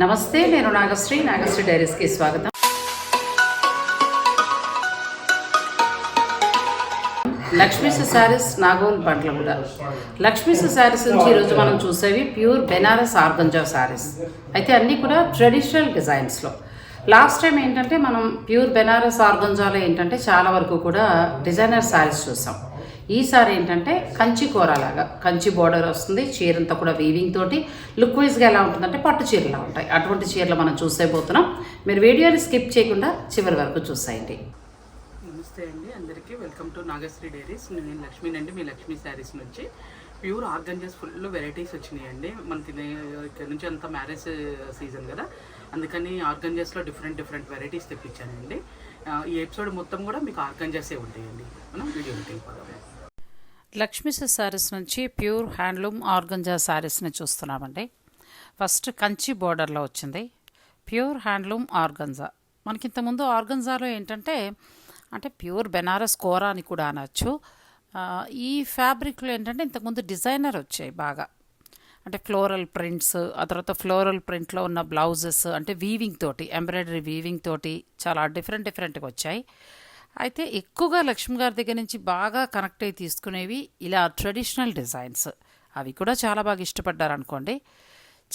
నమస్తే, నేను నాగశ్రీ డైరీస్కి స్వాగతం. లక్ష్మీస్ శారీస్ నాగోల్ బండ్లగూడ. లక్ష్మీస్ శారీస్ నుంచి ఈరోజు మనం చూసేవి ప్యూర్ బెనారస్ ఆర్గంజా శారీస్. అయితే అన్నీ కూడా ట్రెడిషనల్ డిజైన్స్లో. లాస్ట్ టైం ఏంటంటే మనం ప్యూర్ బెనారస్ ఆర్గంజాలో ఏంటంటే చాలా వరకు కూడా డిజైనర్ శారీస్ చూసాం. ఈసారి ఏంటంటే కంచి కూరలాగా కంచి బోర్డర్ వస్తుంది, చీరంతా కూడా వీవింగ్ తోటి లుక్ వైజ్గా ఎలా ఉంటుందంటే పట్టు చీరలా ఉంటాయి. అటువంటి చీరలు మనం చూసేపోతున్నాం. మీరు వీడియోని స్కిప్ చేయకుండా చివరి వరకు చూసేయండి. నమస్తే అండి, అందరికీ వెల్కమ్ టు నాగశ్రీ డైరీస్. నేను లక్ష్మీనండి, మీ లక్ష్మీ శారీస్ నుంచి. ప్యూర్ ఆర్గంజాస్ ఫుల్ వెరైటీస్ వచ్చినాయండి. మనకి ఇక్కడ నుంచి అంతా మ్యారేజ్ సీజన్ కదా, అందుకని ఆర్గంజాస్లో డిఫరెంట్ వెరైటీస్ తెప్పించానండి. ఈ ఎపిసోడ్ మొత్తం కూడా మీకు ఆర్గంజాసే ఉంటాయండి. మనం వీడియోకి వెళ్ళిపోదాం. లక్ష్మీస్ శారీస్ నుంచి ప్యూర్ హ్యాండ్లూమ్ ఆర్గంజా శారీస్ని చూస్తున్నామండి. ఫస్ట్ కంచి బోర్డర్లో వచ్చింది ప్యూర్ హ్యాండ్లూమ్ ఆర్గంజా. మనకి ఇంతకుముందు ఆర్గంజాలో ఏంటంటే అంటే ప్యూర్ బెనారస్ కోరా అని కూడా అనొచ్చు. ఈ ఫ్యాబ్రిక్లో ఏంటంటే ఇంతకుముందు డిజైనర్ వచ్చాయి బాగా, అంటే ఫ్లోరల్ ప్రింట్స్, ఆ తర్వాత ఫ్లోరల్ ప్రింట్లో ఉన్న బ్లౌజెస్ అంటే వీవింగ్ తోటి, ఎంబ్రాయిడరీ వీవింగ్ తోటి చాలా డిఫరెంట్గా వచ్చాయి. అయితే ఎక్కువగా లక్ష్మి గారి దగ్గర నుంచి బాగా కనెక్ట్ అయ్యి తీసుకునేవి ఇలా ట్రెడిషనల్ డిజైన్స్. అవి కూడా చాలా బాగా ఇష్టపడ్డారు అనుకోండి.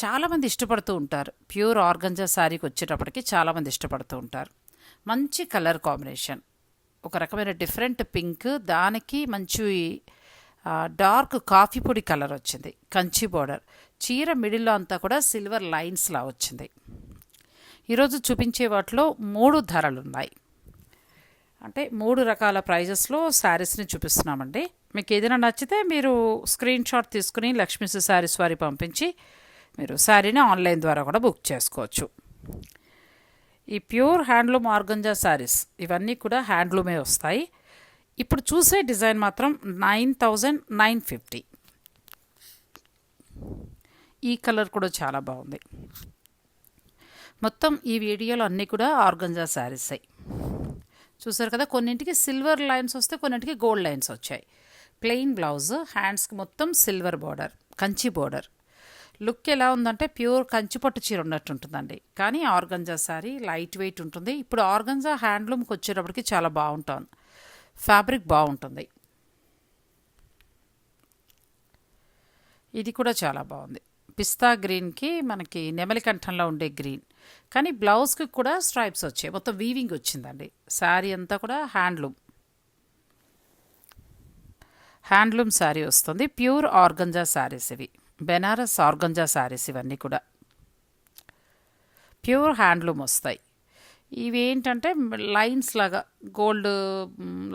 చాలామంది ఇష్టపడుతూ ఉంటారు. ప్యూర్ ఆర్గంజా శారీకి వచ్చేటప్పటికి చాలామంది ఇష్టపడుతూ ఉంటారు. మంచి కలర్ కాంబినేషన్, ఒక రకమైన డిఫరెంట్ పింక్, దానికి మంచి డార్క్ కాఫీ పొడి కలర్ వచ్చింది. కంచి బోర్డర్, చీర మిడిల్లో అంతా కూడా సిల్వర్ లైన్స్లా వచ్చింది. ఈరోజు చూపించే వాటిలో 3 ధరలు ఉన్నాయి. అంటే 3 రకాల ప్రైజెస్లో శారీస్ని చూపిస్తున్నామండి. మీకు ఏదైనా నచ్చితే మీరు స్క్రీన్ షాట్ తీసుకుని లక్ష్మీస్ శారీస్ వారి పంపించి మీరు శారీని ఆన్లైన్ ద్వారా కూడా బుక్ చేసుకోవచ్చు. ఈ ప్యూర్ హ్యాండ్లూమ్ ఆర్గంజా శారీస్ ఇవన్నీ కూడా హ్యాండ్లూమే వస్తాయి. ఇప్పుడు చూసే డిజైన్ మాత్రం 9,950. ఈ కలర్ కూడా చాలా బాగుంది. మొత్తం ఈ వీడియోలో అన్నీ కూడా ఆర్గంజా శారీస్ అయ్యి చూసారు కదా. కొన్నింటికి సిల్వర్ లైన్స్ వస్తే, కొన్నింటికి గోల్డ్ లైన్స్ వచ్చాయి. ప్లెయిన్ బ్లౌజ్, హ్యాండ్స్కి మొత్తం silver border, Kanchi border. Look ఎలా ఉందంటే ప్యూర్ కంచి పట్టు చీర ఉన్నట్టు ఉంటుందండి. కానీ ఆర్గంజా శారీ లైట్ వెయిట్ ఉంటుంది. ఇప్పుడు ఆర్గంజా హ్యాండ్లూమ్కి వచ్చేటప్పటికి చాలా బాగుంటుంది, ఫ్యాబ్రిక్ బాగుంటుంది. ఇది కూడా చాలా బాగుంది. పిస్తా గ్రీన్కి మనకి నెమలి కంఠంలో ఉండే గ్రీన్, కానీ బ్లౌజ్కి కూడా స్ట్రైప్స్ వచ్చాయి. మొత్తం వీవింగ్ వచ్చిందండి. శారీ అంతా కూడా హ్యాండ్లూమ్ శారీ వస్తుంది. ప్యూర్ ఆర్గంజా శారీస్ ఇవి, బెనారస్ ఆర్గంజా శారీస్ ఇవన్నీ కూడా ప్యూర్ హ్యాండ్లూమ్ వస్తాయి. ఇవి ఏంటంటే లైన్స్ లాగా గోల్డ్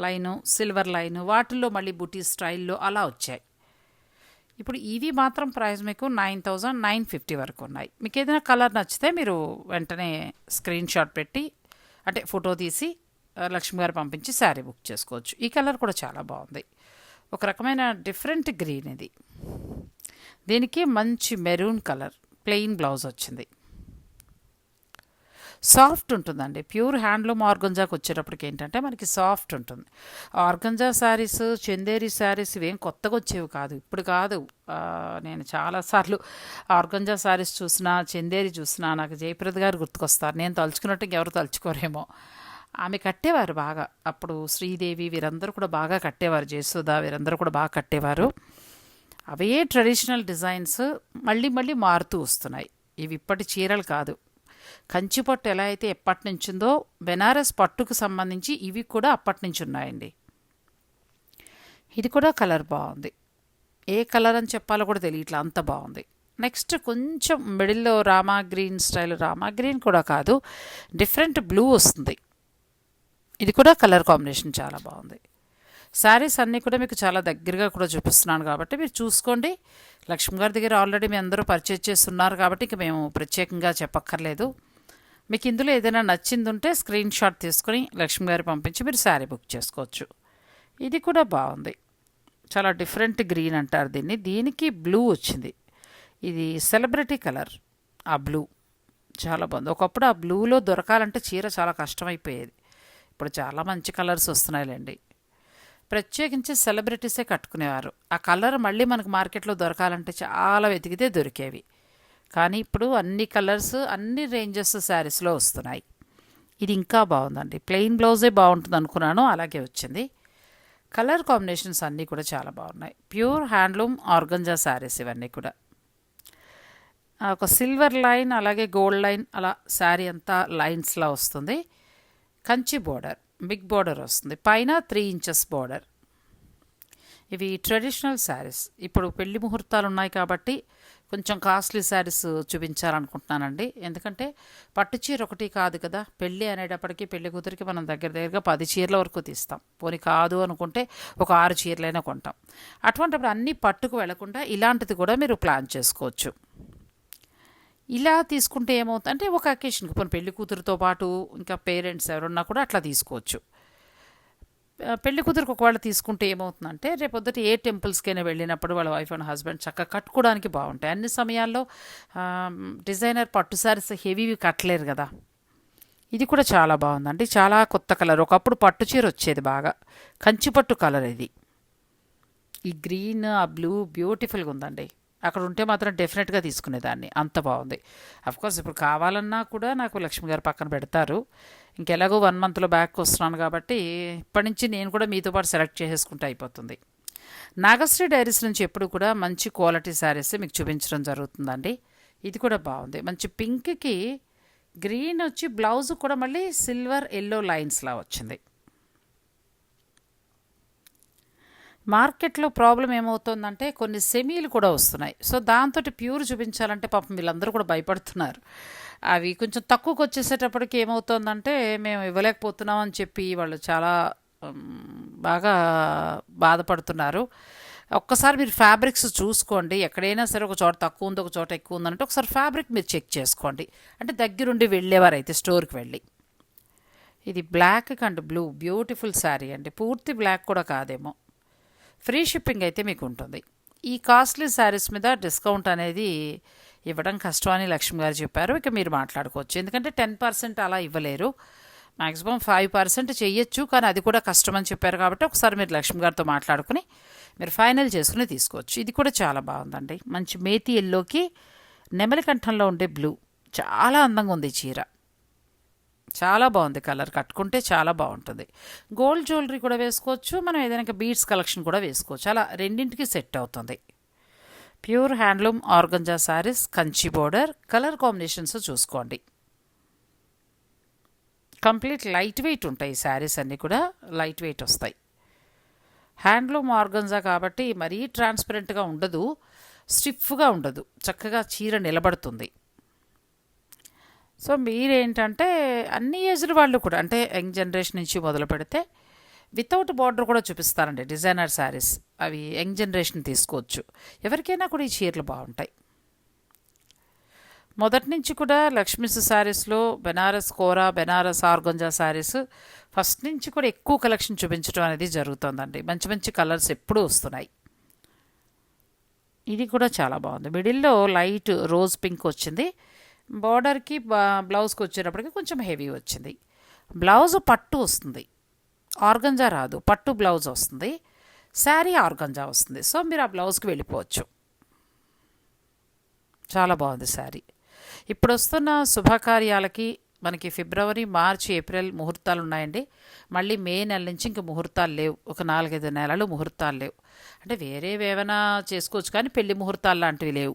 లైను, సిల్వర్ లైను, వాటిల్లో మళ్ళీ బుటీ స్టైల్లో అలా వచ్చాయి. ఇప్పుడు ఇవి మాత్రం ప్రైస్ మీకు 9,950 వరకు ఉన్నాయి. మీకు ఏదైనా కలర్ నచ్చితే మీరు వెంటనే స్క్రీన్ షాట్ పెట్టి అంటే ఫోటో తీసి లక్ష్మి గారు పంపించి శారీ బుక్ చేసుకోవచ్చు. ఈ కలర్ కూడా చాలా బాగుంది. ఒక రకమైన డిఫరెంట్ గ్రీన్ ఇది. దీనికి మంచి మెరూన్ కలర్, ప్లెయిన్ బ్లౌజ్ వచ్చింది. సాఫ్ట్ ఉంటుందండి. ప్యూర్ హ్యాండ్లూమ్ ఆర్గంజాకి వచ్చేటప్పటికి ఏంటంటే మనకి సాఫ్ట్ ఉంటుంది. ఆర్గంజా శారీస్, చందేరి శారీస్ ఇవేం కొత్తగా వచ్చేవి కాదు, ఇప్పుడు కాదు. నేను చాలాసార్లు ఆర్గంజా శారీస్ చూసినా, చందేరి చూసినా నాకు జయప్రద గారు గుర్తుకొస్తారు. నేను తలుచుకున్నట్టు ఇంకెవరు తలుచుకోరేమో. ఆమె కట్టేవారు బాగా. అప్పుడు శ్రీదేవి వీరందరూ కూడా బాగా కట్టేవారు, జయసుధ వీరందరూ కూడా బాగా కట్టేవారు. అవే ట్రెడిషనల్ డిజైన్స్ మళ్ళీ మారుతూ వస్తున్నాయి. ఇవి ఇప్పటి చీరలు కాదు. కంచి పట్టు ఎలా అయితే ఎప్పటి నుంచి ఉందో, బెనారస్ పట్టుకు సంబంధించి ఇవి కూడా అప్పటి నుంచి ఉన్నాయండి. ఇది కూడా కలర్ బాగుంది. ఏ కలర్ అని చెప్పాలో కూడా తెలియట్లా, అంత బాగుంది. నెక్స్ట్ కొంచెం మిడిల్లో Rama green style, Rama green కూడా కాదు, డిఫరెంట్ బ్లూ వస్తుంది. ఇది కూడా కలర్ కాంబినేషన్ చాలా బాగుంది. శారీస్ అన్నీ కూడా మీకు చాలా దగ్గరగా కూడా చూపిస్తున్నాను కాబట్టి మీరు చూసుకోండి. లక్ష్మి గారి దగ్గర ఆల్రెడీ మీ అందరూ పర్చేజ్ చేస్తున్నారు కాబట్టి ఇంక మేము ప్రత్యేకంగా చెప్పక్కర్లేదు. మీకు ఇందులో ఏదైనా నచ్చింది ఉంటే స్క్రీన్ షాట్ తీసుకొని లక్ష్మి గారు పంపించి మీరు శారీ బుక్ చేసుకోవచ్చు. ఇది కూడా బాగుంది. చాలా డిఫరెంట్ గ్రీన్ అంటారు దీన్ని. దీనికి బ్లూ వచ్చింది. ఇది సెలబ్రిటీ కలర్. ఆ బ్లూ చాలా బాగుంది. ఒకప్పుడు ఆ బ్లూలో దొరకాలంటే చీర చాలా కష్టమైపోయేది. ఇప్పుడు చాలా మంచి కలర్స్ వస్తున్నాయిలేండి. ప్రత్యేకించి సెలబ్రిటీసే కట్టుకునేవారు. ఆ కలర్ మళ్ళీ మనకు మార్కెట్లో దొరకాలంటే చాలా వెతికితే దొరికేవి. కానీ ఇప్పుడు అన్ని కలర్స్ అన్ని రేంజెస్ శారీస్లో వస్తున్నాయి. ఇది ఇంకా బాగుందండి. ప్లెయిన్ బ్లౌజే బాగుంటుంది అనుకున్నాను, అలాగే వచ్చింది. కలర్ కాంబినేషన్స్ అన్నీ కూడా చాలా బాగున్నాయి. ప్యూర్ హ్యాండ్లూమ్ ఆర్గంజా శారీస్ ఇవన్నీ కూడా. ఒక సిల్వర్ లైన్ అలాగే గోల్డ్ లైన్ అలా శారీ అంతా లైన్స్లా వస్తుంది. కంచి బోర్డర్, బిగ్ బోర్డర్ వస్తుంది, పైన 3 ఇంచెస్ బోర్డర్. ఇవి ట్రెడిషనల్ శారీస్. ఇప్పుడు పెళ్లి ముహూర్తాలు ఉన్నాయి కాబట్టి కొంచెం కాస్ట్లీ శారీస్ చూపించాలనుకుంటున్నానండి. ఎందుకంటే పట్టు చీర ఒకటి కాదు కదా, పెళ్ళి అనేటప్పటికీ పెళ్లి కూతురికి మనం దగ్గరగా 10 చీరల వరకు తీస్తాం. పోనీ కాదు అనుకుంటే ఒక 6 చీరలైనా కొంటాం. అటువంటిప్పుడు అన్నీ పట్టుకు వెళ్లకుండా ఇలాంటిది కూడా మీరు ప్లాన్ చేసుకోవచ్చు. ఇలా తీసుకుంటే ఏమవుతుంది అంటే ఒక అకేషన్కి పోనీ పెళ్లి కూతురుతో పాటు ఇంకా పేరెంట్స్ ఎవరున్నా కూడా అట్లా తీసుకోవచ్చు. పెళ్లి కూతురికి ఒకవేళ తీసుకుంటే ఏమవుతుందంటే రేపొద్దుట ఏ టెంపుల్స్కైనా వెళ్ళినప్పుడు వాళ్ళ వైఫ్ అండ్ హస్బెండ్ చక్కగా కట్టుకోవడానికి బాగుంటాయి. అన్ని సమయాల్లో డిజైనర్ పట్టు శారీస్ హెవీవి కట్టలేరు కదా. ఇది కూడా చాలా బాగుందండి, చాలా కొత్త కలర్. ఒకప్పుడు పట్టు చీర వచ్చేది బాగా, కంచిపట్టు కలర్ ఇది. ఈ గ్రీన్ ఆ బ్లూ బ్యూటిఫుల్గా ఉందండి. అక్కడ ఉంటే మాత్రం డెఫినెట్గా తీసుకునేదాన్ని, అంత బాగుంది. అఫ్కోర్స్ ఇప్పుడు కావాలన్నా కూడా నాకు లక్ష్మి గారు పక్కన పెడతారు. ఇంకెలాగో 1 మంత్లో బ్యాక్ వస్తున్నాను కాబట్టి ఇప్పటి నుంచి నేను కూడా మీతో పాటు సెలెక్ట్ చేసేసుకుంటే అయిపోతుంది. నాగశ్రీ డైరీస్ నుంచి ఎప్పుడు కూడా మంచి క్వాలిటీ శారీస్ మీకు చూపించడం జరుగుతుందండి. ఇది కూడా బాగుంది. మంచి పింక్కి గ్రీన్ వచ్చి బ్లౌజ్ కూడా మళ్ళీ సిల్వర్ ఎల్లో లైన్స్లా వచ్చింది. మార్కెట్లో ప్రాబ్లం ఏమవుతుందంటే కొన్ని సెమీలు కూడా వస్తున్నాయి. సో దాంతో ప్యూర్ చూపించాలంటే పాపం వీళ్ళందరూ కూడా భయపడుతున్నారు. అవి కొంచెం తక్కువకి వచ్చేసేటప్పటికి ఏమవుతుందంటే మేము ఇవ్వలేకపోతున్నాం అని చెప్పి వాళ్ళు చాలా బాగా బాధపడుతున్నారు. ఒక్కసారి మీరు ఫ్యాబ్రిక్స్ చూసుకోండి. ఎక్కడైనా సరే ఒక చోట తక్కువ ఉంది, ఒక చోట ఎక్కువ ఉందంటే ఒకసారి ఫ్యాబ్రిక్ మీరు చెక్ చేసుకోండి. అంటే దగ్గరుండి వెళ్ళేవారైతే స్టోర్కి వెళ్ళి. ఇది black and blue beautiful sari అండి. పూర్తి బ్లాక్ కూడా కాదేమో. ఫ్రీ షిప్పింగ్ అయితే మీకు ఉంటుంది. ఈ కాస్ట్లీ శారీస్ మీద డిస్కౌంట్ అనేది ఇవ్వడం కష్టం అని లక్ష్మి గారు చెప్పారు. ఇక మీరు మాట్లాడుకోవచ్చు. ఎందుకంటే 10% అలా ఇవ్వలేరు, మ్యాక్సిమం 5% చెయ్యొచ్చు, కానీ అది కూడా కష్టం అని చెప్పారు. కాబట్టి ఒకసారి మీరు లక్ష్మి గారితో మాట్లాడుకుని మీరు ఫైనల్ చేసుకుని తీసుకోవచ్చు. ఇది కూడా చాలా బాగుందండి. మంచి మేతి ఎల్లోకి నెమలి కంఠంలో ఉండే బ్లూ, చాలా అందంగా ఉంది చీర. చాలా బాగుంది కలర్, కట్టుకుంటే చాలా బాగుంటుంది. గోల్డ్ జ్యువెలరీ కూడా వేసుకోవచ్చు, మనం ఏదైనా బీడ్స్ కలెక్షన్ కూడా వేసుకోవచ్చు. అలా రెండింటికి సెట్ అవుతుంది. Pure handloom organza saris, Kanchi border. Colour combinations చూసుకోండి. కంప్లీట్ లైట్ వెయిట్ ఉంటాయి శారీస్ అన్నీ కూడా, లైట్ వెయిట్ వస్తాయి. హ్యాండ్లూమ్ ఆర్గంజా కాబట్టి మరీ ట్రాన్స్పరెంట్గా ఉండదు, స్టిఫ్గా ఉండదు, చక్కగా చీర నిలబడుతుంది. సో మీరేంటంటే అన్ని ఏజ్ల వాళ్ళు కూడా, అంటే యంగ్ జనరేషన్ నుంచి మొదలు పెడితే వితౌట్ బార్డర్ కూడా చూపిస్తారండి డిజైనర్ శారీస్. అవి యంగ్ జనరేషన్ తీసుకోవచ్చు. ఎవరికైనా కూడా ఈ చీరలు బాగుంటాయి. మొదటి నుంచి కూడా లక్ష్మీస్ శారీస్లో బెనారస్ కోరా, బెనారస్ ఆర్గంజా శారీస్ ఫస్ట్ నుంచి కూడా ఎక్కువ కలెక్షన్ చూపించడం అనేది జరుగుతుందండి. మంచి మంచి కలర్స్ ఎప్పుడూ వస్తున్నాయి. ఇది కూడా చాలా బాగుంది. మిడిల్లో లైట్ రోజ్ పింక్ వచ్చింది. బార్డర్కి బ్లౌజ్కి వచ్చేటప్పటికి కొంచెం హెవీ వచ్చింది. బ్లౌజ్ పట్టు వస్తుంది, ఆర్గంజా రాదు, పట్టు బ్లౌజ్ వస్తుంది. శారీ ఆర్గంజా వస్తుంది. సో మీరు ఆ బ్లౌజ్కి వెళ్ళిపోవచ్చు. చాలా బాగుంది శారీ. ఇప్పుడు వస్తున్న శుభకార్యాలకి మనకి ఫిబ్రవరి, మార్చి, ఏప్రిల్ ముహూర్తాలు ఉన్నాయండి. మళ్ళీ మే నెల నుంచి ఇంక ముహూర్తాలు లేవు. ఒక 4-5 నెలలు ముహూర్తాలు లేవు. అంటే వేరేవి ఏమైనా చేసుకోవచ్చు కానీ పెళ్లి ముహూర్తాలు లాంటివి లేవు.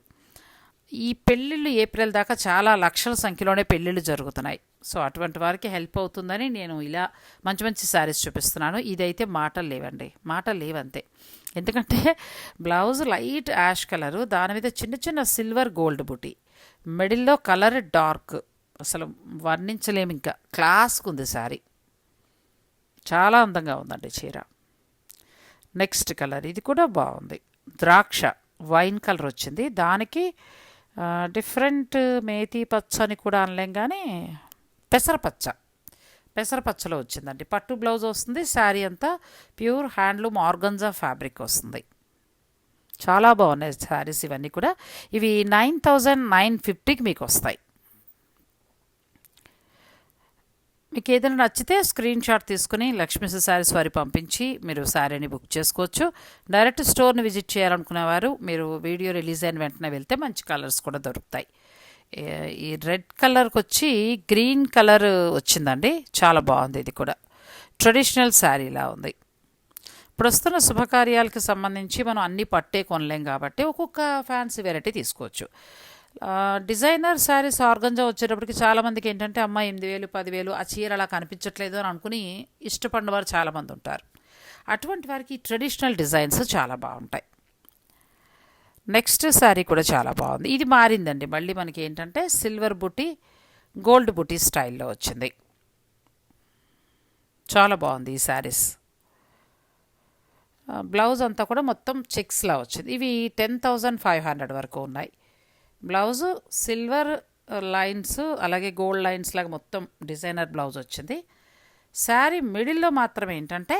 ఈ పెళ్ళిళ్ళు ఏప్రిల్ దాకా చాలా లక్షల సంఖ్యలోనే పెళ్ళిళ్ళు జరుగుతున్నాయి. సో అటువంటి వారికి హెల్ప్ అవుతుందని నేను ఇలా మంచి మంచి శారీస్ చూపిస్తున్నాను. ఇదైతే మాటలు లేవండి, మాటలు లేవంతే. ఎందుకంటే బ్లౌజ్ లైట్ యాష్ కలరు, దాని మీద చిన్న చిన్న సిల్వర్ గోల్డ్ బుటీ, మిడిల్లో కలర్ డార్క్, అసలు వర్ణించలేము. ఇంకా క్లాస్గా ఉంది శారీ, చాలా అందంగా ఉందండి చీర. నెక్స్ట్ కలర్ ఇది కూడా బాగుంది. ద్రాక్ష వైన్ కలర్ వచ్చింది. దానికి డిఫరెంట్ మేతి పచ్చ అని కూడా అనలేం కానీ పెసరపచ్చలో వచ్చిందండి. పట్టు బ్లౌజ్ వస్తుంది. శారీ అంతా ప్యూర్ హ్యాండ్లూమ్ ఆర్గంజా ఫ్యాబ్రిక్ వస్తుంది. చాలా బాగున్నాయి శారీస్ ఇవన్నీ కూడా. ఇవి 9,950కి మీకు వస్తాయి. మీకు ఏదైనా నచ్చితే స్క్రీన్ షాట్ తీసుకుని లక్ష్మీస్ శారీస్ వారి పంపించి మీరు శారీని బుక్ చేసుకోవచ్చు. డైరెక్ట్ స్టోర్ని విజిట్ చేయాలనుకునేవారు మీరు వీడియో రిలీజ్ అయిన వెంటనే వెళ్తే మంచి కలర్స్ కూడా దొరుకుతాయి. ఈ రెడ్ కలర్కి వచ్చి గ్రీన్ కలర్ వచ్చిందండి. చాలా బాగుంది. ఇది కూడా ట్రెడిషనల్ శారీలా ఉంది. ఇప్పుడు వస్తున్న శుభకార్యాలకు సంబంధించి మనం అన్ని పట్టే కొనలేం కాబట్టి ఒక్కొక్క ఫ్యాన్సీ వెరైటీ తీసుకోవచ్చు. డిజైనర్ శారీస్ ఆర్గంజా వచ్చేటప్పటికి చాలామందికి ఏంటంటే అమ్మ 8,000 10,000 ఆ చీర అలా కనిపించట్లేదు అని అనుకుని ఇష్టపడిన వారు చాలామంది ఉంటారు. అటువంటి వారికి ట్రెడిషనల్ డిజైన్స్ చాలా బాగుంటాయి. నెక్స్ట్ శారీ కూడా చాలా బాగుంది. ఇది మారిందండి. మళ్ళీ మనకి ఏంటంటే సిల్వర్ బుటీ గోల్డ్ బుటీ స్టైల్లో వచ్చింది. చాలా బాగుంది ఈ శారీస్. బ్లౌజ్ అంతా కూడా మొత్తం చెక్స్లా వచ్చింది. ఇవి 10,500 వరకు ఉన్నాయి. బ్లౌజు సిల్వర్ లైన్స్ అలాగే గోల్డ్ లైన్స్ లాగా మొత్తం డిజైనర్ బ్లౌజ్ వచ్చింది. శారీ మిడిల్లో మాత్రం ఏంటంటే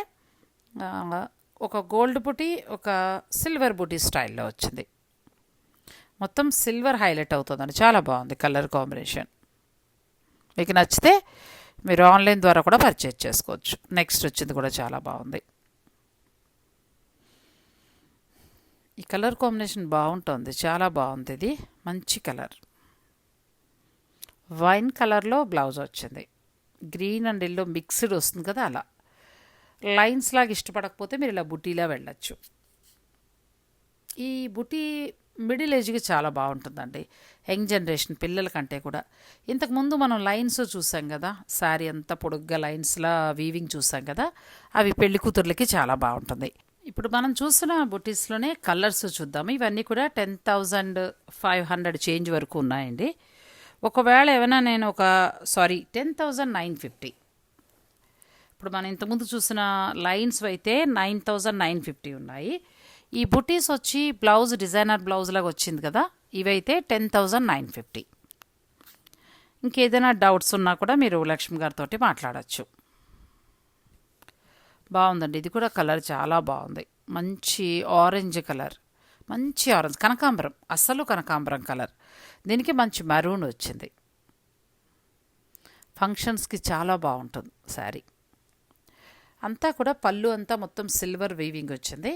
ఒక గోల్డ్ బుటీ ఒక సిల్వర్ బుటీ స్టైల్లో వచ్చింది. మొత్తం సిల్వర్ హైలైట్ అవుతుందండి. చాలా బాగుంది కలర్ కాంబినేషన్. మీకు నచ్చితే మీరు ఆన్లైన్ ద్వారా కూడా పర్చేజ్ చేసుకోవచ్చు. నెక్స్ట్ వచ్చింది కూడా చాలా బాగుంది. ఈ కలర్ కాంబినేషన్ బాగుంటుంది. చాలా బాగుంది. ఇది మంచి కలర్. వైన్ కలర్లో బ్లౌజ్ వచ్చింది. గ్రీన్ అండ్ ఎల్లో మిక్స్డ్ వస్తుంది కదా, అలా లైన్స్ లాగా ఇష్టపడకపోతే మీరు ఇలా బుటీలా వెళ్ళచ్చు. ఈ బుటీ మిడిల్ ఏజ్కి చాలా బాగుంటుందండి. యంగ్ జనరేషన్ పిల్లల కంటే కూడా. ఇంతకుముందు మనం లైన్స్ చూసాం కదా, శారీ అంతా పొడుగ్గా లైన్స్లా వీవింగ్ చూసాం కదా, అవి పెళ్లి కూతుర్లకి చాలా బాగుంటుంది. ఇప్పుడు మనం చూసిన బుటీస్లోనే కలర్స్ చూద్దాము. ఇవన్నీ కూడా 10,500 చేంజ్ వరకు ఉన్నాయండి. ఒకవేళ ఏమైనా నేను 10,950. ఇప్పుడు మనం ఇంతకుముందు చూసిన లైన్స్ అయితే 9,950 ఉన్నాయి. ఈ బుటీస్ వచ్చి బ్లౌజ్ డిజైనర్ బ్లౌజ్ లాగా వచ్చింది కదా, ఇవైతే 10,950. ఇంకేదైనా డౌట్స్ ఉన్నా కూడా మీరు లక్ష్మి గారితో మాట్లాడచ్చు. బాగుందండి. ఇది కూడా కలర్ చాలా బాగుంది. మంచి ఆరెంజ్ కలర్, మంచి ఆరెంజ్ కనకాంబరం, అసలు కనకాంబరం కలర్. దీనికి మంచి మెరూన్ వచ్చింది. ఫంక్షన్స్కి చాలా బాగుంటుంది శారీ. అంతా కూడా పళ్ళు అంతా మొత్తం సిల్వర్ వీవింగ్ వచ్చింది.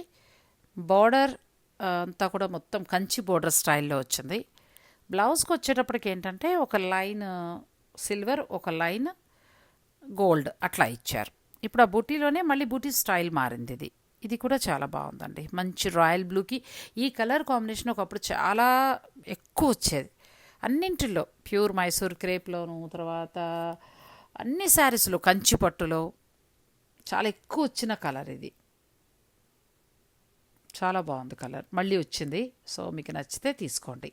బార్డర్ అంతా కూడా మొత్తం కంచి బార్డర్ స్టైల్లో వచ్చింది. బ్లౌజ్కి వచ్చేటప్పటికి ఏంటంటే ఒక లైన్ సిల్వర్ ఒక లైన్ గోల్డ్ అట్లా ఇచ్చారు. ఇప్పుడు ఆ బూటీలోనే మళ్ళీ బూటీ స్టైల్ మారింది. ఇది కూడా చాలా బాగుందండి. మంచి రాయల్ బ్లూకి ఈ కలర్ కాంబినేషన్ ఒకప్పుడు చాలా ఎక్కువ వచ్చేది అన్నింటిలో. ప్యూర్ మైసూర్ క్రేప్లోను, తర్వాత అన్ని శారీస్లో కంచి పట్టులో చాలా ఎక్కువ వచ్చిన కలర్ ఇది. చాలా బాగుంది కలర్. మళ్ళీ వచ్చింది. సో మీకు నచ్చితే తీసుకోండి.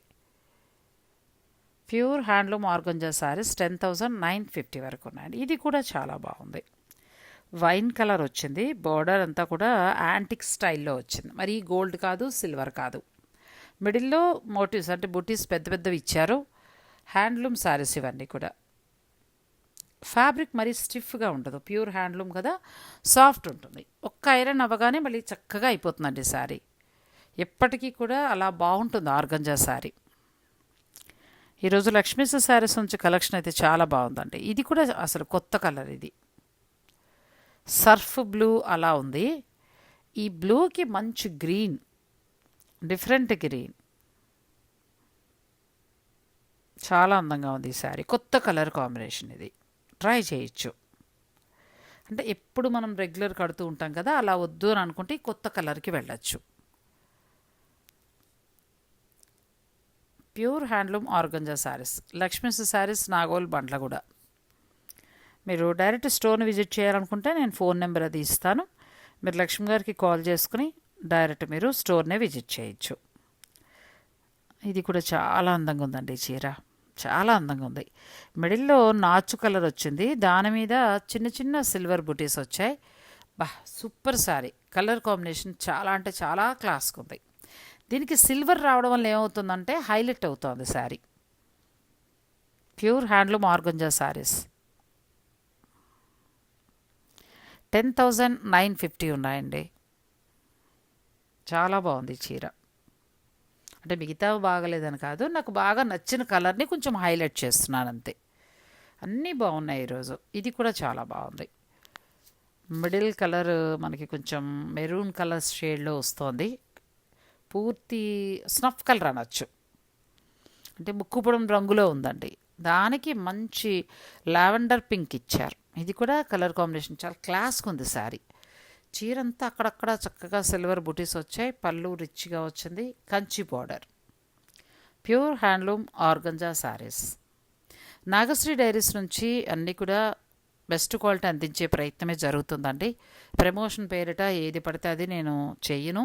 ప్యూర్ హ్యాండ్లూమ్ ఆర్గంజా శారీస్ 10,950 వరకు ఉన్నాయండి. ఇది కూడా చాలా బాగుంది. వైన్ కలర్ వచ్చింది. బార్డర్ అంతా కూడా యాంటిక్ స్టైల్లో వచ్చింది. మరి గోల్డ్ కాదు, సిల్వర్ కాదు. మిడిల్లో మోటివ్స్ అంటే బుటీస్ పెద్ద పెద్దవి ఇచ్చారు. హ్యాండ్లూమ్ శారీస్ ఇవన్నీ కూడా. ఫ్యాబ్రిక్ మరీ స్టిఫ్గా ఉండదు. ప్యూర్ హ్యాండ్లూమ్ కదా, సాఫ్ట్ ఉంటుంది. ఒక్క ఐరన్ అవ్వగానే మళ్ళీ చక్కగా అయిపోతుందండి శారీ. ఎప్పటికీ కూడా అలా బాగుంటుంది ఆర్గంజా శారీ. ఈరోజు లక్ష్మీస్ శారీస్ నుంచి కలెక్షన్ అయితే చాలా బాగుందండి. ఇది కూడా అసలు కొత్త కలర్. ఇది సర్ఫ్ బ్లూ అలా ఉంది. ఈ బ్లూకి మంచి గ్రీన్, డిఫరెంట్ గ్రీన్, చాలా అందంగా ఉంది ఈ శారీ. కొత్త కలర్ కాంబినేషన్. ఇది ట్రై చేయొచ్చు. అంటే ఎప్పుడు మనం రెగ్యులర్ కడుతూ ఉంటాం కదా, అలా వద్దు అని అనుకుంటే కొత్త కలర్కి వెళ్ళచ్చు. Pure handloom organza saris, Lakshmi's saris, Nagole Bandlaguda. మీరు డైరెక్ట్ స్టోర్ని విజిట్ చేయాలనుకుంటే నేను ఫోన్ నెంబర్ అది ఇస్తాను. మీరు లక్ష్మి గారికి కాల్ చేసుకుని డైరెక్ట్ మీరు స్టోర్నే విజిట్ చేయొచ్చు. ఇది కూడా చాలా అందంగా ఉందండి. చీర చాలా అందంగా ఉంది. మిడిల్లో నాచు కలర్ వచ్చింది. దాని మీద చిన్న చిన్న సిల్వర్ బుటీస్ వచ్చాయి. సూపర్ శారీ. కలర్ కాంబినేషన్ చాలా అంటే చాలా క్లాస్గా ఉంది. దీనికి సిల్వర్ రావడం వల్ల ఏమవుతుందంటే హైలైట్ అవుతుంది sari. Pure handloom organza saris 10,950 ఉన్నాయండి. చాలా బాగుంది చీర. అంటే మిగతా బాగలేదని కాదు, నాకు బాగా నచ్చిన కలర్ని కొంచెం హైలైట్ చేస్తున్నాను అంతే. అన్నీ బాగున్నాయి ఈరోజు. ఇది కూడా చాలా బాగుంది. మిడిల్ కలర్ మనకి కొంచెం మెరూన్ కలర్ షేడ్లో వస్తుంది. పూర్తి స్నఫ్ కలర్ అనొచ్చు. అంటే ముక్కుపుడం రంగులో ఉందండి. దానికి మంచి లావెండర్ పింక్ ఇచ్చారు. ఇది కూడా కలర్ కాంబినేషన్ చాలా క్లాస్గా ఉంది శారీ. చీరంతా అక్కడక్కడ చక్కగా సిల్వర్ బుటీస్ వచ్చాయి. పళ్ళు రిచ్గా వచ్చింది. Kanchi border. Pure handloom organza saris. Nagasri diaries నుంచి అన్నీ కూడా బెస్ట్ క్వాలిటీ అందించే ప్రయత్నమే జరుగుతుందండి. ప్రమోషన్ పేరిట ఏది పడితే అది నేను చెయ్యను.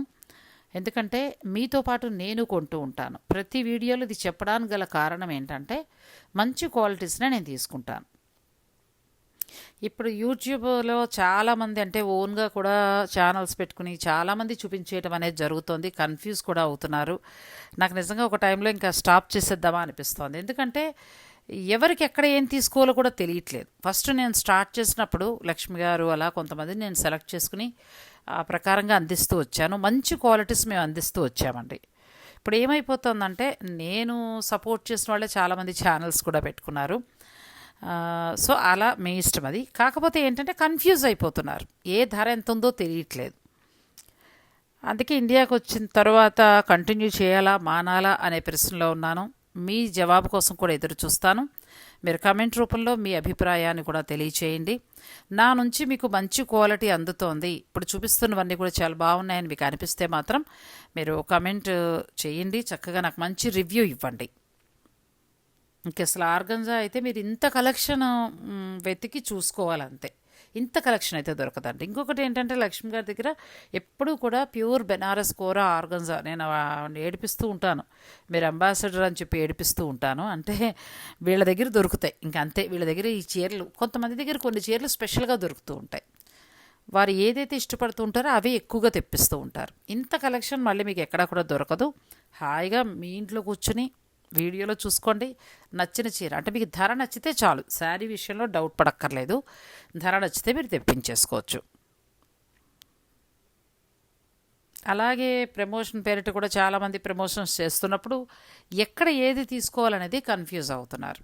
ఎందుకంటే మీతో పాటు నేను కొంటూ ఉంటాను. ప్రతి వీడియోలో ఇది చెప్పడానికి గల కారణం ఏంటంటే మంచి క్వాలిటీస్నే నేను తీసుకుంటాను. ఇప్పుడు యూట్యూబ్లో చాలామంది అంటే ఓన్గా కూడా ఛానల్స్ పెట్టుకుని చాలామంది చూపించేయటం అనేది జరుగుతుంది. కన్ఫ్యూజ్ కూడా అవుతున్నారు. నాకు నిజంగా ఒక టైంలో ఇంకా స్టాప్ చేసేద్దామా అనిపిస్తోంది. ఎందుకంటే ఎవరికి ఎక్కడ ఏం తీసుకోవాలో కూడా తెలియట్లేదు. ఫస్ట్ నేను స్టార్ట్ చేసినప్పుడు లక్ష్మి గారు అలా కొంతమంది నేను సెలెక్ట్ చేసుకుని ఆ ప్రకారంగా అందిస్తూ వచ్చాను. మంచి క్వాలిటీస్ మేము అందిస్తూ వచ్చామండి. ఇప్పుడు ఏమైపోతుందంటే నేను సపోర్ట్ చేసిన వాళ్ళే చాలామంది ఛానల్స్ కూడా పెట్టుకున్నారు. సో అలా మీ ఇష్టం అది. కాకపోతే ఏంటంటే కన్ఫ్యూజ్ అయిపోతున్నారు. ఏ ధర ఎంత ఉందో తెలియట్లేదు. అందుకే ఇండియాకి వచ్చిన తర్వాత కంటిన్యూ చేయాలా మానాలా అనే ప్రశ్నలో ఉన్నాను. మీ జవాబు కోసం కూడా ఎదురు చూస్తాను. మీరు కమెంట్ రూపంలో మీ అభిప్రాయాన్ని కూడా తెలియచేయండి. నా నుంచి మీకు మంచి క్వాలిటీ అందుతోంది, ఇప్పుడు చూపిస్తున్నవన్నీ కూడా చాలా బాగున్నాయని మీకు అనిపిస్తే మాత్రం మీరు కమెంట్ చేయండి. చక్కగా నాకు మంచి రివ్యూ ఇవ్వండి. ఇంక అసలు ఆర్గంజా అయితే మీరు ఇంత కలెక్షన్ వెతికి చూసుకోవాలంతే. ఇంత కలెక్షన్ అయితే దొరకదండి. ఇంకొకటి ఏంటంటే లక్ష్మి గారి దగ్గర ఎప్పుడూ కూడా ప్యూర్ బెనారస్ కోరా ఆర్గంజా నేను ఏడిపిస్తూ ఉంటాను. మీరు అంబాసిడర్ అని చెప్పి ఏడిపిస్తూ ఉంటాను. అంటే వీళ్ళ దగ్గర దొరుకుతాయి. ఇంకా అంతే. వీళ్ళ దగ్గర ఈ చీరలు కొంతమంది దగ్గర కొన్ని చీరలు స్పెషల్గా దొరుకుతూ ఉంటాయి. వారు ఏదైతే ఇష్టపడుతూ ఉంటారో అవే ఎక్కువగా తెప్పిస్తూ ఉంటారు. ఇంత కలెక్షన్ మళ్ళీ మీకు ఎక్కడా కూడా దొరకదు. హాయిగా మీ ఇంట్లో కూర్చుని వీడియోలో చూసుకోండి. నచ్చిన చీర అంటే మీకు ధర నచ్చితే చాలు. శారీ విషయంలో డౌట్ పడక్కర్లేదు. ధర నచ్చితే మీరు తెప్పించేసుకోవచ్చు. అలాగే ప్రమోషన్ పేరిట కూడా చాలామంది ప్రమోషన్స్ చేస్తున్నప్పుడు ఎక్కడ ఏది తీసుకోవాలనేది కన్ఫ్యూజ్ అవుతున్నారు.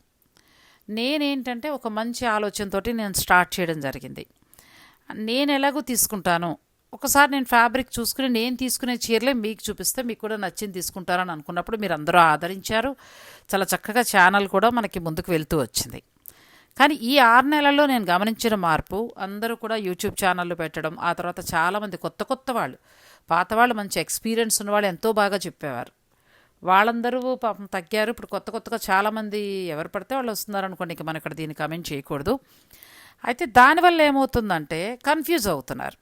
నేనేంటంటే ఒక మంచి ఆలోచనతోటి నేను స్టార్ట్ చేయడం జరిగింది. నేను ఎలాగో తీసుకుంటాను, ఒకసారి నేను ఫ్యాబ్రిక్ చూసుకుని నేను తీసుకునే చీరలే మీకు చూపిస్తే మీకు కూడా నచ్చింది తీసుకుంటారని అనుకున్నప్పుడు మీరు అందరూ ఆదరించారు. చాలా చక్కగా ఛానల్ కూడా మనకి ముందుకు వెళ్తూ వచ్చింది. కానీ ఈ 6 నెలల్లో నేను గమనించిన మార్పు, అందరూ కూడా యూట్యూబ్ ఛానళ్ళు పెట్టడం, ఆ తర్వాత చాలామంది కొత్త వాళ్ళు, పాత వాళ్ళు మంచి ఎక్స్పీరియన్స్ ఉన్నవాళ్ళు ఎంతో బాగా చెప్పేవారు. వాళ్ళందరూ పాపం తగ్గారు. ఇప్పుడు కొత్తగా చాలామంది ఎవరు పడితే వాళ్ళు వస్తున్నారు అనుకోండి. ఇంక మనం ఇక్కడ దీన్ని కమెంట్ చేయకూడదు. అయితే దానివల్ల ఏమవుతుందంటే కన్ఫ్యూజ్ అవుతున్నారు.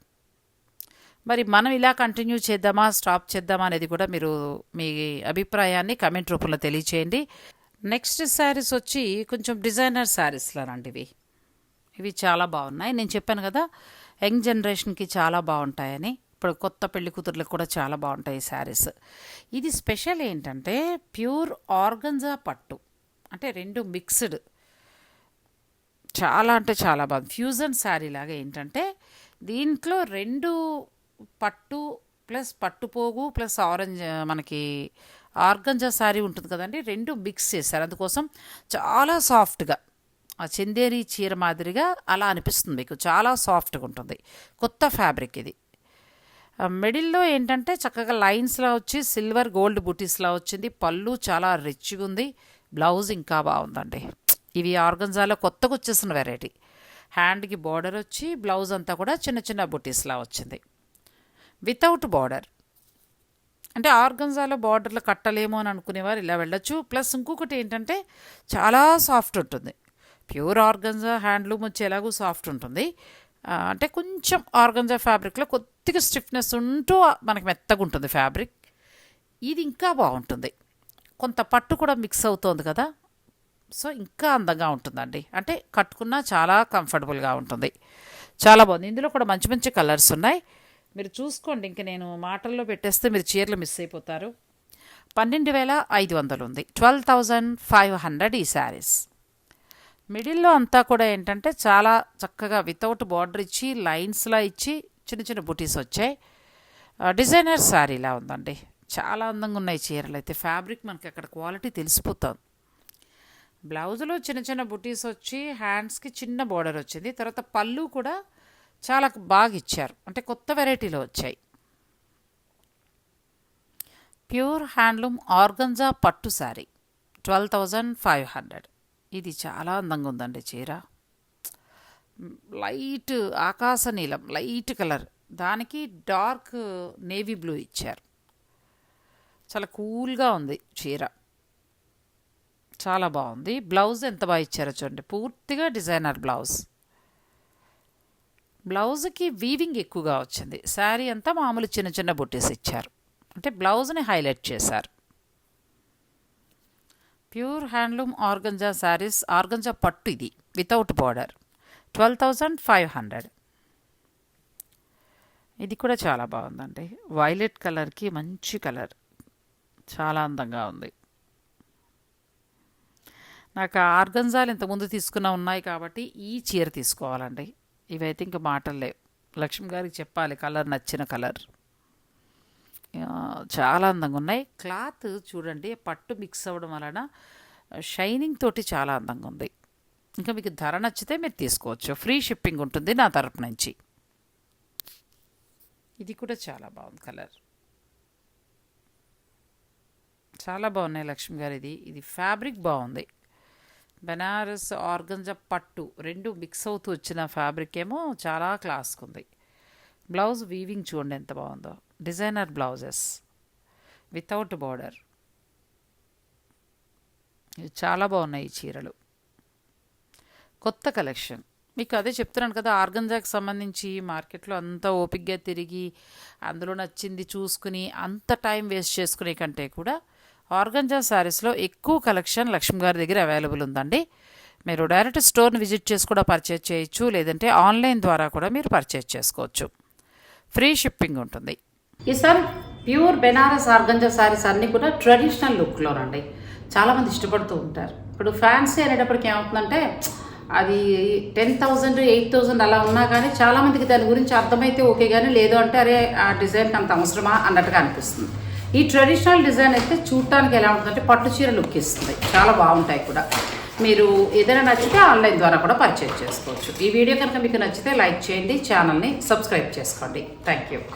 మరి మనం ఇలా కంటిన్యూ చేద్దామా స్టాప్ చేద్దామా అనేది కూడా మీరు మీ అభిప్రాయాన్ని కమెంట్ రూపంలో తెలియచేయండి. నెక్స్ట్ శారీస్ వచ్చి కొంచెం డిజైనర్ శారీస్లోనండి. ఇవి చాలా బాగున్నాయి. నేను చెప్పాను కదా యంగ్ జనరేషన్కి చాలా బాగుంటాయని. ఇప్పుడు కొత్త పెళ్లి కూతుర్లకు కూడా చాలా బాగుంటాయి ఈ శారీస్. ఇది స్పెషల్ ఏంటంటే ప్యూర్ ఆర్గంజా పట్టు, అంటే రెండు మిక్స్డ్. చాలా అంటే చాలా బాగుంది. ఫ్యూజన్ శారీ లాగా ఏంటంటే దీంట్లో రెండు పట్టు ప్లస్ పట్టుపోగు ప్లస్ ఆరెంజ్ మనకి ఆర్గంజా శారీ ఉంటుంది కదండి, రెండు మిక్స్ చేశారు. అందుకోసం చాలా సాఫ్ట్గా ఆ చందేరి చీర మాదిరిగా అలా అనిపిస్తుంది మీకు. చాలా సాఫ్ట్గా ఉంటుంది. కొత్త ఫ్యాబ్రిక్ ఇది. మిడిల్లో ఏంటంటే చక్కగా లైన్స్లా వచ్చి సిల్వర్ గోల్డ్ బుటీస్లా వచ్చింది. పళ్ళు చాలా రిచ్గా ఉంది. బ్లౌజ్ ఇంకా బాగుందండి. ఇవి ఆర్గంజాలో కొత్తగా వచ్చేసిన వెరైటీ. హ్యాండ్కి బార్డర్ వచ్చి బ్లౌజ్ అంతా కూడా చిన్న బుటీస్లా వచ్చింది వితౌట్ బార్డర్. అంటే ఆర్గంజాలో బార్డర్లు కట్టలేమో అని అనుకునేవారు ఇలా వెళ్ళొచ్చు. ప్లస్ ఇంకొకటి ఏంటంటే చాలా సాఫ్ట్ ఉంటుంది. ప్యూర్ ఆర్గంజా హ్యాండ్లూమ్ వచ్చి ఎలాగూ సాఫ్ట్ ఉంటుంది. అంటే కొంచెం ఆర్గంజా ఫ్యాబ్రిక్లో కొద్దిగా స్టిఫ్నెస్ ఉంటూ మనకి మెత్తగా ఉంటుంది ఫ్యాబ్రిక్. ఇది ఇంకా బాగుంటుంది. కొంత పట్టు కూడా మిక్స్ అవుతోంది కదా, సో ఇంకా అందంగా ఉంటుందండి. అంటే కట్టుకున్నా చాలా కంఫర్టబుల్గా ఉంటుంది. చాలా బాగుంది. ఇందులో కూడా మంచి కలర్స్ ఉన్నాయి. మీరు చూసుకోండి. ఇంక నేను మాటల్లో పెట్టేస్తే మీరు చీరలు మిస్ అయిపోతారు. 12,500 ఉంది. 12,500 ఈ శారీస్. మిడిల్లో అంతా కూడా ఏంటంటే చాలా చక్కగా వితౌట్ బార్డర్ ఇచ్చి లైన్స్లా ఇచ్చి చిన్న బుటీస్ వచ్చాయి. డిజైనర్ శారీలా ఉందండి. చాలా అందంగా ఉన్నాయి చీరలు అయితే. ఫ్యాబ్రిక్ మనకి అక్కడ క్వాలిటీ తెలిసిపోతుంది. బ్లౌజులో చిన్న బుటీస్ వచ్చి హ్యాండ్స్కి చిన్న బార్డర్ వచ్చింది. తర్వాత పళ్ళు కూడా చాలా బాగా ఇచ్చారు. అంటే కొత్త వెరైటీలో వచ్చాయి. ప్యూర్ హ్యాండ్లూమ్ ఆర్గంజా పట్టు శారీ 12,500. ఇది చాలా అందంగా ఉందండి చీర. లైట్ ఆకాశ నీలం, లైట్ కలర్, దానికి డార్క్ నేవీ బ్లూ ఇచ్చారు. చాలా కూల్గా ఉంది చీర, చాలా బాగుంది. బ్లౌజ్ ఎంత బాగా ఇచ్చారో చూడండి, పూర్తిగా డిజైనర్ బ్లౌజ్. బ్లౌజ్కి వీవింగ్ ఎక్కువగా వచ్చింది. శారీ అంతా మామూలు చిన్న చిన్న బుట్టీస్ ఇచ్చారు, అంటే బ్లౌజ్ని హైలైట్ చేశారు. Pure handloom organza saris, organza పట్టు ఇది, వితౌట్ బార్డర్, 12,500. ఇది కూడా చాలా బాగుందండి. వైలెట్ కలర్కి మంచి కలర్, చాలా అందంగా ఉంది. నాకు ఆర్గంజాలు ఇంతకుముందు తీసుకున్న ఉన్నాయి కాబట్టి ఈ చీర తీసుకోవాలండి. ఇవైతే ఇంకా మాటలు లేవు. లక్ష్మి గారికి చెప్పాలి కలర్, నచ్చిన కలర్. చాలా అందంగా ఉన్నాయి. క్లాత్ చూడండి, పట్టు మిక్స్ అవ్వడం వలన షైనింగ్ తోటి చాలా అందంగా ఉంది. ఇంకా మీకు ధర నచ్చితే మీరు తీసుకోవచ్చు, ఫ్రీ షిప్పింగ్ ఉంటుంది నా తరపు నుంచి. ఇది కూడా చాలా బాగుంది కలర్, చాలా బాగున్నాయి లక్ష్మి గారు. ఇది ఫ్యాబ్రిక్ బాగుంది. బెనారస్ ఆర్గంజా పట్టు రెండు మిక్స్ అవుతూ వచ్చిన ఫ్యాబ్రిక్ ఏమో చాలా క్లాస్గా ఉంది. బ్లౌజ్ వీవింగ్ చూడండి ఎంత బాగుందో, డిజైనర్ బ్లౌజెస్ వితౌట్ బార్డర్. ఇవి చాలా బాగున్నాయి ఈ చీరలు, కొత్త కలెక్షన్. మీకు అదే చెప్తున్నాను కదా, ఆర్గంజాకి సంబంధించి మార్కెట్లో అంతా ఓపిక్గా తిరిగి అందులో నచ్చింది చూసుకుని అంత టైం వేస్ట్ చేసుకునే కంటే కూడా ఆర్గంజా శారీస్లో ఎక్కువ కలెక్షన్ లక్ష్మి గారి దగ్గర అవైలబుల్ ఉందండి. మీరు డైరెక్ట్ స్టోర్ని విజిట్ చేసి కూడా పర్చేజ్ చేయొచ్చు, లేదంటే ఆన్లైన్ ద్వారా కూడా మీరు పర్చేజ్ చేసుకోవచ్చు, ఫ్రీ షిప్పింగ్ ఉంటుంది. ఈసారి ప్యూర్ బెనారస్ ఆర్గంజా శారీస్ అన్నీ కూడా ట్రెడిషనల్ లుక్లోనండి. చాలామంది ఇష్టపడుతూ ఉంటారు. ఇప్పుడు ఫ్యాన్సీ అనేటప్పటికి ఏమవుతుందంటే అది 10,000 8,000 అలా ఉన్నా కానీ చాలామందికి దాని గురించి అర్థమైతే ఓకే, కానీ లేదు అంటే అరే ఆ డిజైన్కి అంత అవసరమా అన్నట్టుగా అనిపిస్తుంది. ఈ ట్రెడిషనల్ డిజైన్ అయితే చూడటానికి ఎలా ఉంటుందంటే పట్టు చీర లుక్ ఇస్తుంది, చాలా బాగుంటాయి కూడా. మీరు ఏదైనా నచ్చితే ఆన్లైన్ ద్వారా కూడా పర్చేజ్ చేసుకోవచ్చు. ఈ వీడియో కనుక మీకు నచ్చితే లైక్ చేయండి, ఛానల్ని సబ్స్క్రైబ్ చేసుకోండి. Thank you.